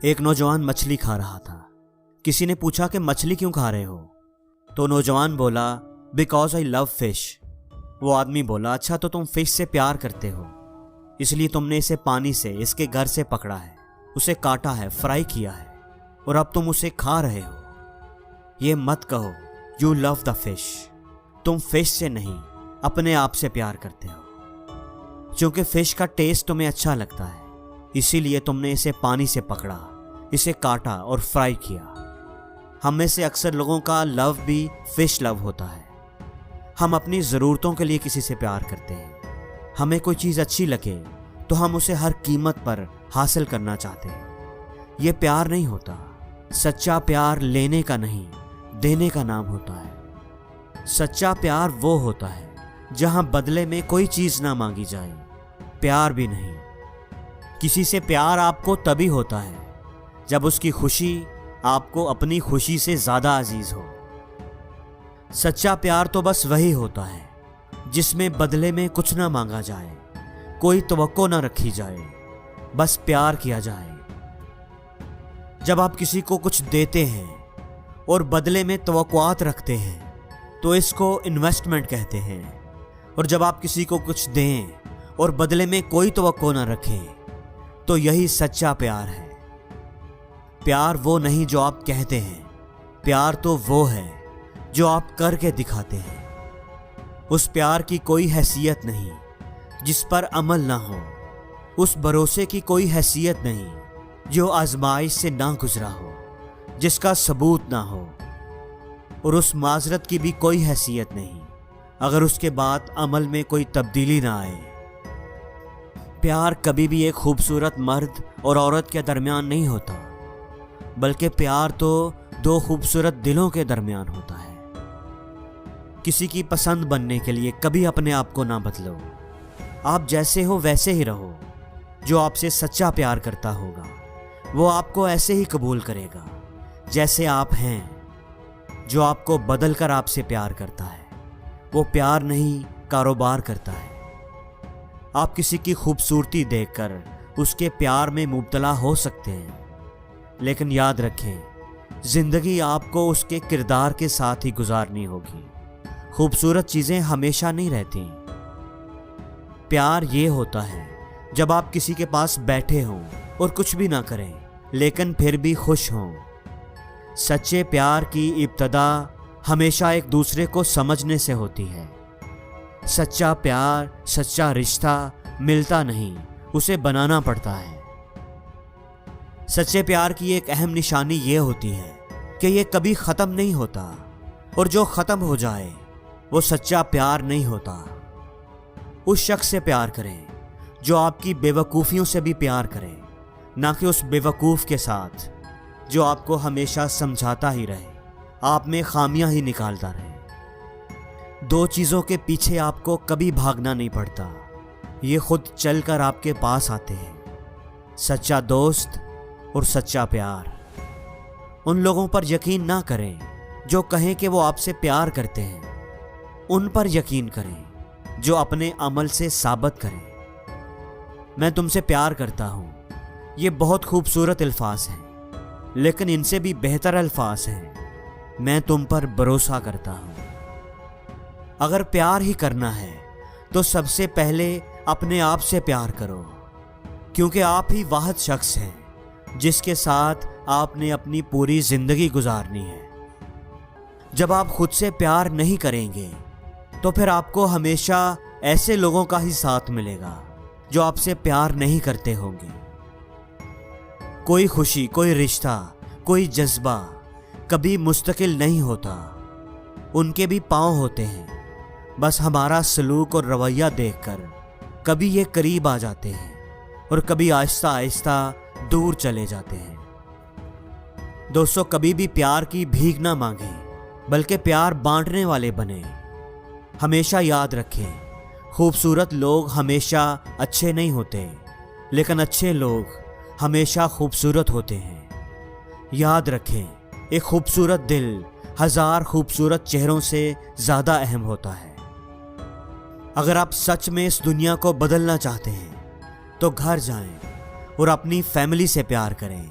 एक नौजवान मछली खा रहा था। किसी ने पूछा कि मछली क्यों खा रहे हो? तो नौजवान बोला, बिकॉज आई लव फिश। वो आदमी बोला, अच्छा तो तुम फिश से प्यार करते हो, इसलिए तुमने इसे पानी से, इसके घर से पकड़ा है, उसे काटा है, फ्राई किया है और अब तुम उसे खा रहे हो। ये मत कहो यू लव द फिश। तुम फिश से नहीं, अपने आप से प्यार करते हो। क्योंकि फिश का टेस्ट तुम्हें अच्छा लगता है, इसीलिए तुमने इसे पानी से पकड़ा, इसे काटा और फ्राई किया। हम में से अक्सर लोगों का लव भी फिश लव होता है। हम अपनी ज़रूरतों के लिए किसी से प्यार करते हैं। हमें कोई चीज़ अच्छी लगे तो हम उसे हर कीमत पर हासिल करना चाहते हैं। ये प्यार नहीं होता। सच्चा प्यार लेने का नहीं, देने का नाम होता है। सच्चा प्यार वो होता है जहां बदले में कोई चीज़ ना मांगी जाए, प्यार भी नहीं। किसी से प्यार आपको तभी होता है जब उसकी खुशी आपको अपनी खुशी से ज़्यादा अजीज हो। सच्चा प्यार तो बस वही होता है जिसमें बदले में कुछ ना मांगा जाए, कोई तवक्को ना रखी जाए, बस प्यार किया जाए। जब आप किसी को कुछ देते हैं और बदले में तवक्कुआत रखते हैं तो इसको इन्वेस्टमेंट कहते हैं। और जब आप किसी को कुछ दें और बदले में कोई तवक्को ना रखें तो यही सच्चा प्यार है। प्यार वो नहीं जो आप कहते हैं, प्यार तो वो है जो आप करके दिखाते हैं। उस प्यार की कोई हैसियत नहीं जिस पर अमल ना हो, उस भरोसे की कोई हैसियत नहीं जो आजमाइश से ना गुजरा हो, जिसका सबूत ना हो, और उस माजरत की भी कोई हैसियत नहीं अगर उसके बाद अमल में कोई तब्दीली ना आए। प्यार कभी भी एक खूबसूरत मर्द और औरत के दरमियान नहीं होता, बल्कि प्यार तो दो खूबसूरत दिलों के दरमियान होता है। किसी की पसंद बनने के लिए कभी अपने आप को ना बदलो। आप जैसे हो वैसे ही रहो। जो आपसे सच्चा प्यार करता होगा वो आपको ऐसे ही कबूल करेगा जैसे आप हैं। जो आपको बदल कर आपसे प्यार करता है वो प्यार नहीं, कारोबार करता है। आप किसी की खूबसूरती देखकर उसके प्यार में मुब्तला हो सकते हैं, लेकिन याद रखें जिंदगी आपको उसके किरदार के साथ ही गुजारनी होगी। खूबसूरत चीज़ें हमेशा नहीं रहती। प्यार ये होता है जब आप किसी के पास बैठे हों और कुछ भी ना करें लेकिन फिर भी खुश हों। सच्चे प्यार की इब्तदा हमेशा एक दूसरे को समझने से होती है। सच्चा प्यार, सच्चा रिश्ता मिलता नहीं, उसे बनाना पड़ता है। सच्चे प्यार की एक अहम निशानी ये होती है कि ये कभी ख़त्म नहीं होता, और जो ख़त्म हो जाए वो सच्चा प्यार नहीं होता। उस शख्स से प्यार करें जो आपकी बेवकूफ़ियों से भी प्यार करे, ना कि उस बेवकूफ़ के साथ जो आपको हमेशा समझाता ही रहे, आप में खामियां ही निकालता रहे। दो चीज़ों के पीछे आपको कभी भागना नहीं पड़ता, ये खुद चलकर आपके पास आते हैं। सच्चा दोस्त और सच्चा प्यार। उन लोगों पर यकीन ना करें जो कहें कि वो आपसे प्यार करते हैं, उन पर यकीन करें जो अपने अमल से साबित करें। मैं तुमसे प्यार करता हूँ, ये बहुत खूबसूरत अल्फाज हैं, लेकिन इनसे भी बेहतर अल्फाज हैं, मैं तुम पर भरोसा करता हूँ। अगर प्यार ही करना है तो सबसे पहले अपने आप से प्यार करो, क्योंकि आप ही वाहिद शख्स हैं जिसके साथ आपने अपनी पूरी जिंदगी गुजारनी है। जब आप खुद से प्यार नहीं करेंगे तो फिर आपको हमेशा ऐसे लोगों का ही साथ मिलेगा जो आपसे प्यार नहीं करते होंगे। कोई खुशी, कोई रिश्ता, कोई जज्बा कभी मुस्तकिल नहीं होता। उनके भी पांव होते हैं, बस हमारा सलूक और रवैया देखकर कभी ये करीब आ जाते हैं और कभी आहिस्ता आहिस्ता दूर चले जाते हैं। दोस्तों, कभी भी प्यार की भीख ना मांगें, बल्कि प्यार बांटने वाले बने। हमेशा याद रखें, खूबसूरत लोग हमेशा अच्छे नहीं होते, लेकिन अच्छे लोग हमेशा खूबसूरत होते हैं। याद रखें, एक खूबसूरत दिल हजार खूबसूरत चेहरों से ज़्यादा अहम होता है। अगर आप सच में इस दुनिया को बदलना चाहते हैं तो घर जाएं और अपनी फैमिली से प्यार करें।